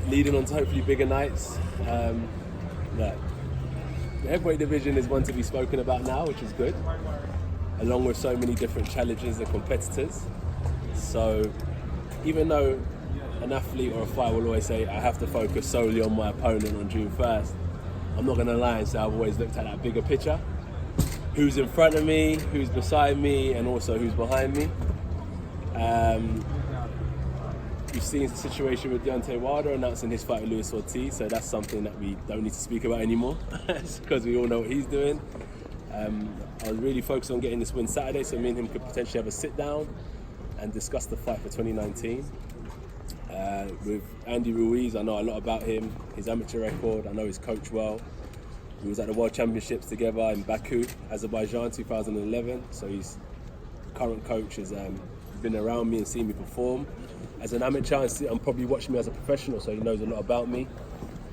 leading on to hopefully bigger nights. The heavyweight division is one to be spoken about now, which is good, along with so many different challenges and competitors. So even though an athlete or a fighter will always say, I have to focus solely on my opponent on June 1st, I'm not going to lie and say I've always looked at that bigger picture. Who's in front of me, who's beside me, and also who's behind me. You've seen the situation with Deontay Wilder announcing his fight with Ruiz, so that's something that we don't need to speak about anymore because we all know what he's doing. I was really focused on getting this win Saturday, so me and him could potentially have a sit down and discuss the fight for 2019. With Andy Ruiz, I know a lot about him, his amateur record, I know his coach well. We was at the World Championships together in Baku, Azerbaijan, 2011, so his current coach has been around me and seen me perform as an amateur and probably watched me as a professional, so he knows a lot about me.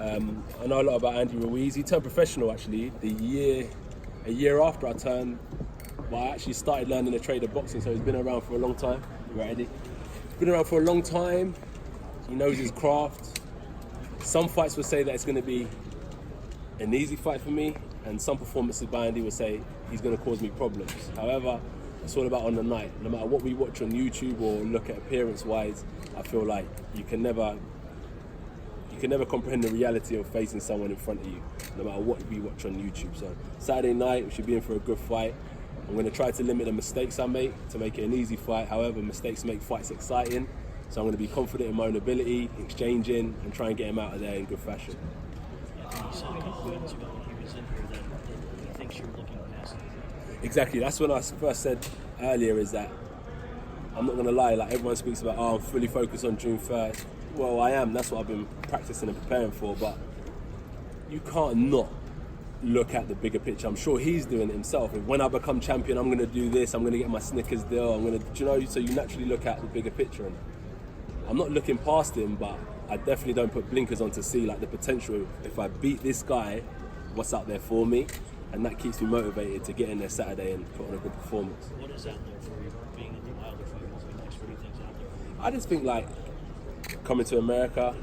I know a lot about Andy Ruiz. He turned professional actually a year after I turned. Well, I actually started learning the trade of boxing, so he's been around for a long time. You ready? He's been around for a long time. He knows his craft. Some fights will say that it's going to be an easy fight for me, and some performances by Andy will say he's going to cause me problems. However, it's all about on the night. No matter what we watch on YouTube or look at appearance-wise, I feel like you can never comprehend the reality of facing someone in front of you, no matter what we watch on YouTube. So Saturday night, we should be in for a good fight. I'm going to try to limit the mistakes I make to make it an easy fight. However, mistakes make fights exciting. So I'm going to be confident in my own ability, exchanging, and try and get him out of there in good fashion. I think you said a couple minutes ago when he was in here that he thinks you're looking past him. Exactly, that's when I first said earlier is that I'm not going to lie, like everyone speaks about, I'm fully focused on June 1st. Well, I am, that's what I've been practicing and preparing for, but you can't not look at the bigger picture. I'm sure he's doing it himself. When I become champion, I'm going to do this, I'm going to get my Snickers deal, so you naturally look at the bigger picture. And I'm not looking past him, but I definitely don't put blinkers on to see like the potential. If I beat this guy, what's out there for me? And that keeps me motivated to get in there Saturday and put on a good performance. What is out there for you being in the Wilder fight? What's the next 30 things out there? I just think like coming to America,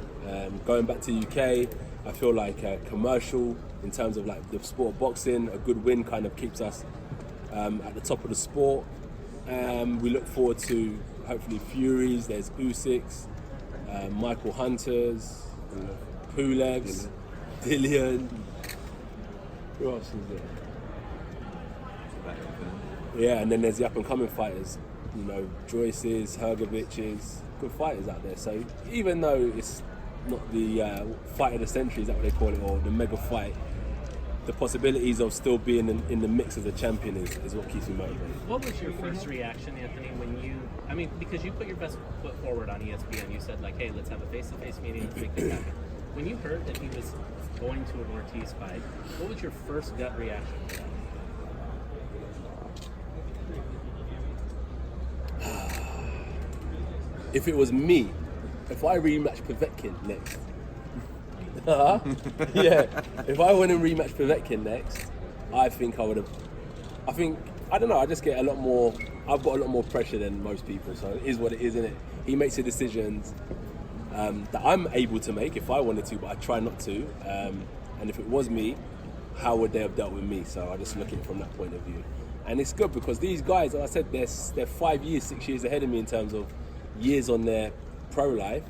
going back to UK, I feel like commercial in terms of like the sport of boxing, a good win kind of keeps us at the top of the sport. We look forward to hopefully Furies, there's Usyk's, Michael Hunter's, Pulev's, Dillian. Who else is there? Yeah, and then there's the up and coming fighters, Joyce's, Hergovich's, good fighters out there. So even though it's not the fight of the century, is that what they call it, or the mega fight, the possibilities of still being in the mix as a champion is what keeps me motivated. What was your first reaction, Anthony, because you put your best foot forward on ESPN, you said like, hey, let's have a face-to-face meeting, let's make this happen. When you heard that he was going to an Ortiz fight, what was your first gut reaction to that? If it was me, if I rematch Povetkin next, if I went and rematch Povetkin next, I think I would have. I don't know. I just get a lot more. I've got a lot more pressure than most people, so it is what it is, isn't it? He makes the decisions that I'm able to make if I wanted to, but I try not to. And if it was me, how would they have dealt with me? So I just look at it from that point of view. And it's good because these guys, as I said, they're 5 years, 6 years ahead of me in terms of years on their pro life.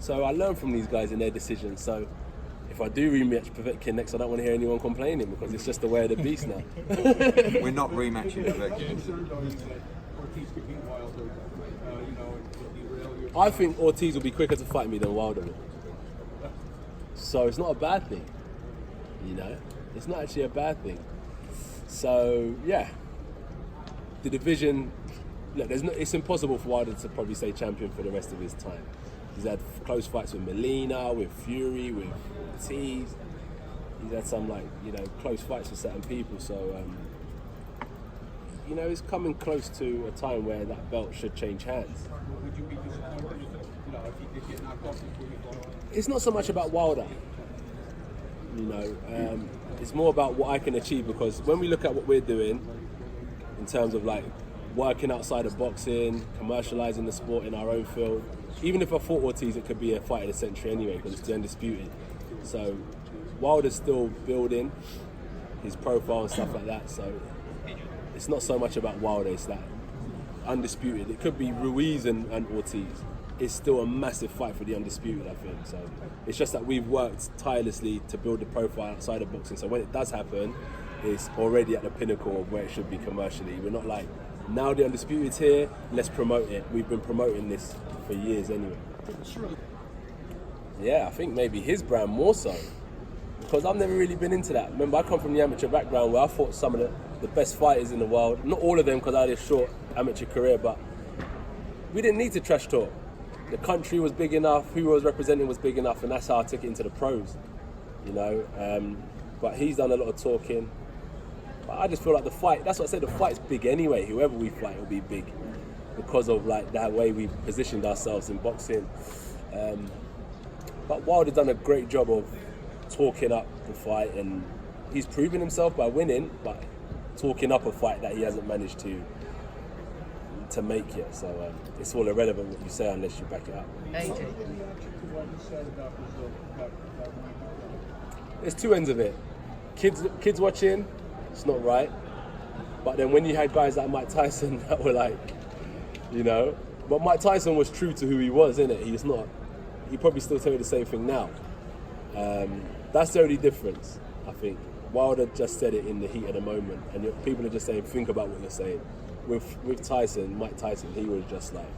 So I learn from these guys and their decisions. So if I do rematch Povetkin next, I don't want to hear anyone complaining because it's just the way of the beast now. We're not rematching Povetkin. I think Ortiz will be quicker to fight me than Wilder will. So it's not a bad thing. It's not actually a bad thing. So yeah, the division. Look, it's impossible for Wilder to probably stay champion for the rest of his time. He's had close fights with Molina, with Fury, with Ortiz. He's had some close fights with certain people. So it's coming close to a time where that belt should change hands. Would you be disappointed if he did get knocked off before you fought? It's not so much about Wilder. It's more about what I can achieve, because when we look at what we're doing in terms of like working outside of boxing, commercializing the sport in our own field. Even if I fought Ortiz, it could be a fight of the century anyway, because it's the undisputed. So Wilder's still building his profile and stuff like that. So it's not so much about Wilder, it's that undisputed. It could be Ruiz and Ortiz. It's still a massive fight for the undisputed, I think. So it's just that we've worked tirelessly to build the profile outside of boxing. So when it does happen, it's already at the pinnacle of where it should be commercially. We're not like, now the undisputed's here, let's promote it. We've been promoting this for years anyway. Yeah, I think maybe his brand more so. Because I've never really been into that. Remember, I come from the amateur background where I fought some of the best fighters in the world. Not all of them, because I had a short amateur career, but we didn't need to trash talk. The country was big enough, who I was representing was big enough, and that's how I took it into the pros, you know. But he's done a lot of talking. But I just feel like the fight, that's what I said, the fight's big anyway. Whoever we fight will be big because of like that way we positioned ourselves in boxing. But Wilder's done a great job of talking up the fight, and he's proven himself by winning, but talking up a fight that he hasn't managed to make yet. So it's all irrelevant what you say unless you back it up. There's two ends of it. Kids watching, it's not right. But then when you had guys like Mike Tyson that were like, you know, but Mike Tyson was true to who he was, innit? He's not. He probably still tell you the same thing now. That's the only difference, I think. Wilder just said it in the heat of the moment, and people are just saying, think about what you're saying. With Tyson, Mike Tyson, he was just like,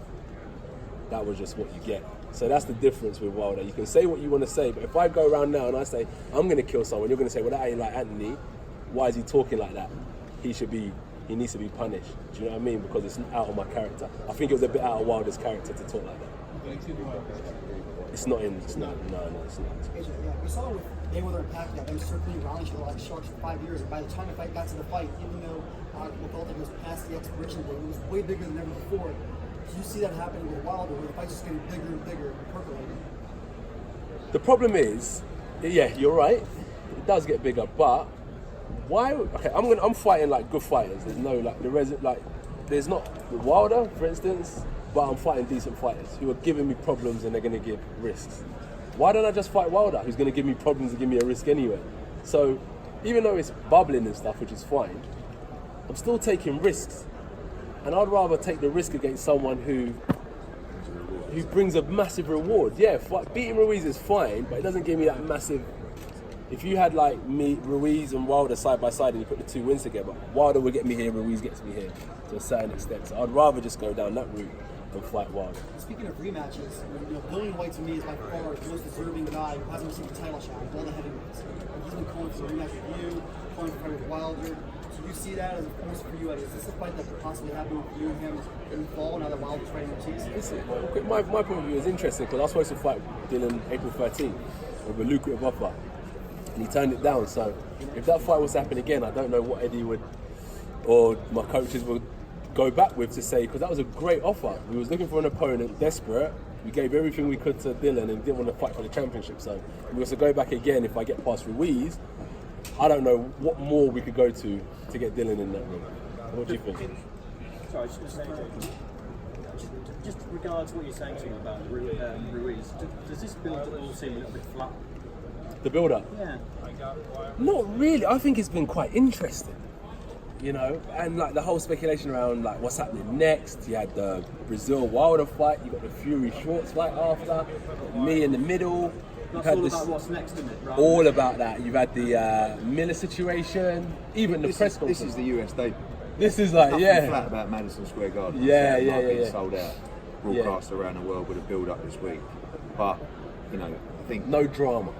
that was just what you get. So that's the difference with Wilder. You can say what you want to say, but if I go around now and I say, I'm going to kill someone, you're going to say, well, that ain't like Anthony. Why is he talking like that? He needs to be punished. Do you know what I mean? Because it's out of my character. I think it was a bit out of Wilder's character to talk like that. It's not in, it's not, no, it's not. Yeah, we saw with Mayweather and Pacquiao, them circling around each other like sharks for 5 years, and by the time the fight got to the fight, even though we felt like it was past the expiration date, it was way bigger than ever before. Do you see that happening with Wilder, where the fight's just getting bigger and bigger and percolating? The problem is, yeah, you're right, it does get bigger, but why? Okay, I'm fighting like good fighters. There's no there's not Wilder, for instance, but I'm fighting decent fighters who are giving me problems and they're going to give risks. Why don't I just fight Wilder, who's going to give me problems and give me a risk anyway? So even though it's bubbling and stuff, which is fine, I'm still taking risks, and I'd rather take the risk against someone who brings a massive reward. Yeah, beating Ruiz is fine, but it doesn't give me that massive. If you had like me, Ruiz and Wilder side by side, and you put the two wins together, Wilder would get me here, Ruiz gets me here to a certain extent. So I'd rather just go down that route and fight Wilder. Speaking of rematches, you know, Dillian Whyte to me is by far the most deserving guy who hasn't received a title shot of all the heavyweights. He's been calling for a rematch with you, calling for a fight with Wilder. So you see that as a force for you? Is this a fight that could possibly happen with you and him in the fall now that Wilder's fighting Ortiz? My point of view is interesting because I was supposed to fight Dylan April 13th with a lucrative offer, and he turned it down. So if that fight was to happen again, I don't know what Eddie would or my coaches would go back with to say, because that was a great offer. We was looking for an opponent, desperate. We gave everything we could to Dylan and didn't want to fight for the championship. So if we was to go back again, if I get past Ruiz, I don't know what more we could go to get Dylan in that room. What do you think? Sorry, just regards what you're saying to me about Ruiz, does this build all seem a little bit flat? The build-up? Yeah. Not really. I think it's been quite interesting. You know, and like the whole speculation around like what's happening next. You had the Brazil Wilder fight, you got the Fury Schwartz fight after, me in the middle. That's all about what's next, isn't it? All about that. You've had the Miller situation, even the press conference. This is the US debut. This is like, Nothing flat about Madison Square Garden. Yeah. Sold out, broadcast around the world with a build-up this week. But you know, I think no drama.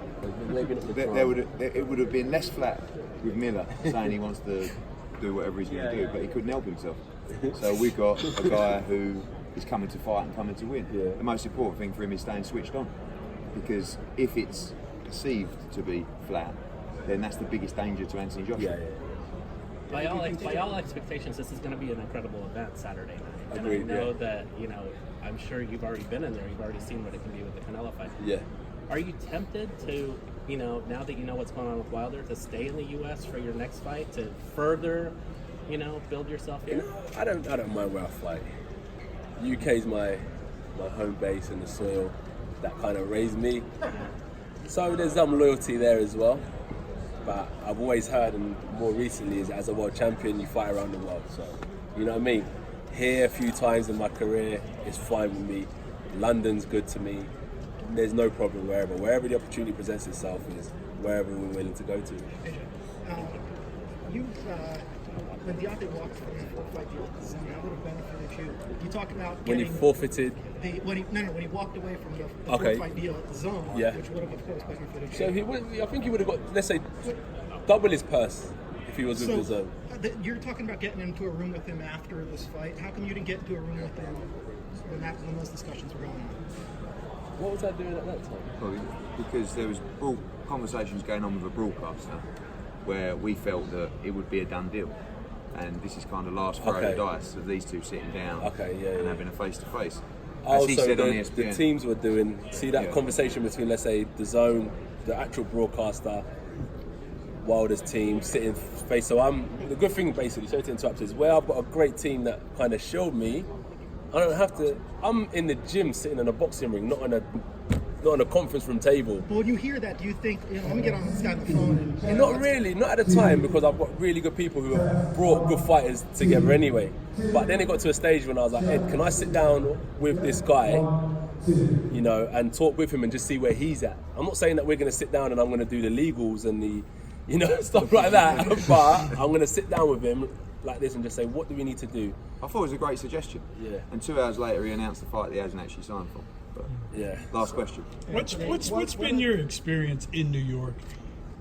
Maybe not the drama. It would have been less flat with Miller saying he wants to do whatever he's going to do, but he couldn't help himself. So we've got a guy who is coming to fight and coming to win. Yeah. The most important thing for him is staying switched on, because if it's perceived to be flat, then that's the biggest danger to Anthony Joshua. By all expectations, this is going to be an incredible event Saturday night. And Agreed, I know that, you know, I'm sure you've already been in there. You've already seen what it can be with the Canelo fight. Yeah. Are you tempted to, you know, now that you know what's going on with Wilder, to stay in the U.S. for your next fight, to further You know, build yourself You here. know, I don't mind where I fight. UK's my home base and the soil that kind of raised me. So there's some loyalty there as well. But I've always heard, and more recently, is as a world champion, you fight around the world. So, you know what I mean? Here a few times in my career is fine with me. London's good to me. There's no problem wherever the opportunity presents itself is wherever we're willing to go to. When Deontay walked from the 4-fight deal, how would have benefited you? You talk about When he getting forfeited, when he walked away from the Okay. 4-fight deal at the zone, Yeah. which would have of course benefited you. so I think he would have got, let's say, double his purse if he was with the zone. You're talking about getting into a room with him after this fight. How come you didn't get into a room with him when those discussions were going on? What was I doing at that time? Well, because there was conversations going on with a broadcaster where we felt that it would be a done deal. And this is kind of last throw of the dice of these two sitting down and having a face-to-face. As he Also, said on the ESPN. teams were doing, see that Yeah. conversation between, let's say, the zone, the actual broadcaster, Wilder's team, sitting face. So the good thing basically, sorry to interrupt, is where I've got a great team that kind of showed me, I don't have to, I'm in the gym sitting in a boxing ring, not on a conference room table. But when you hear that, do you think, let me get on this guy on the phone? And, Not really, not at the time, because I've got really good people who have brought good fighters together anyway. But then it got to a stage when I was like, Ed, can I sit down with this guy, you know, and talk with him and just see where he's at? I'm not saying that we're going to sit down and I'm going to do the legals and the, you know, stuff like that, but I'm going to sit down with him like this and just say, what do we need to do? I thought it was a great suggestion. Yeah. And 2 hours later, he announced the fight that he hasn't actually signed for. But Yeah. last question. What's been your experience in New York,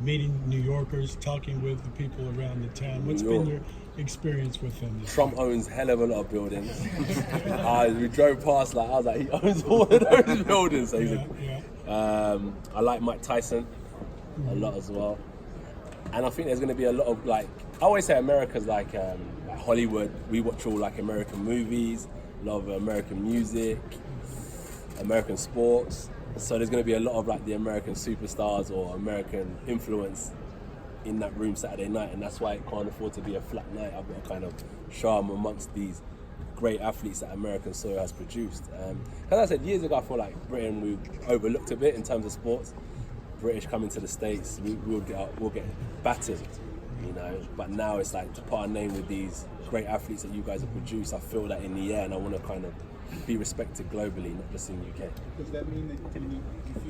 meeting New Yorkers, talking with the people around the town? What's been your experience with them? Trump owns hell of a lot of buildings. We drove past, like, I was like, he owns all of those buildings. So he's I like Mike Tyson a lot as well. And I think there's going to be a lot of, like, I always say America's like Hollywood. We watch all like American movies, a lot of American music, American sports. So there's going to be a lot of like the American superstars or American influence in that room Saturday night, and that's why it can't afford to be a flat night. I've got to kind of show them amongst these great athletes that American soil has produced. As I said, years ago, I feel like Britain, we overlooked a bit in terms of sports. British coming to the States, we'll get battered, you know. But now it's like to put our name with these great athletes that you guys have produced. I feel that in the air, and I want to kind of be respected globally, not just in the UK. Does that mean that you feel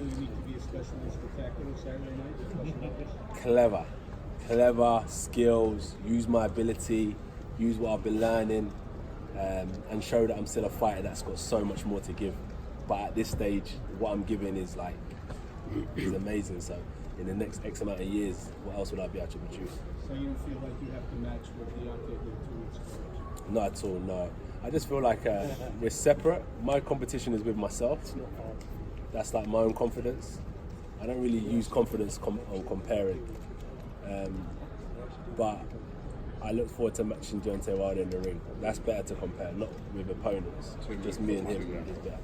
you need to be especially spectacular Saturday night, especially like this? Clever, skills, use my ability, use what I've been learning, and show that I'm still a fighter that's got so much more to give. But at this stage, what I'm giving is amazing. So in the next X amount of years, what else would I be able to produce? So you don't feel like you have to match what Deontay did 2 weeks ago? Not at all, no. I just feel like we're separate. My competition is with myself. That's like my own confidence. I don't really use confidence on comparing. But I look forward to matching Deontay Wilder in the ring. That's better to compare, not with opponents. Just me and him is better.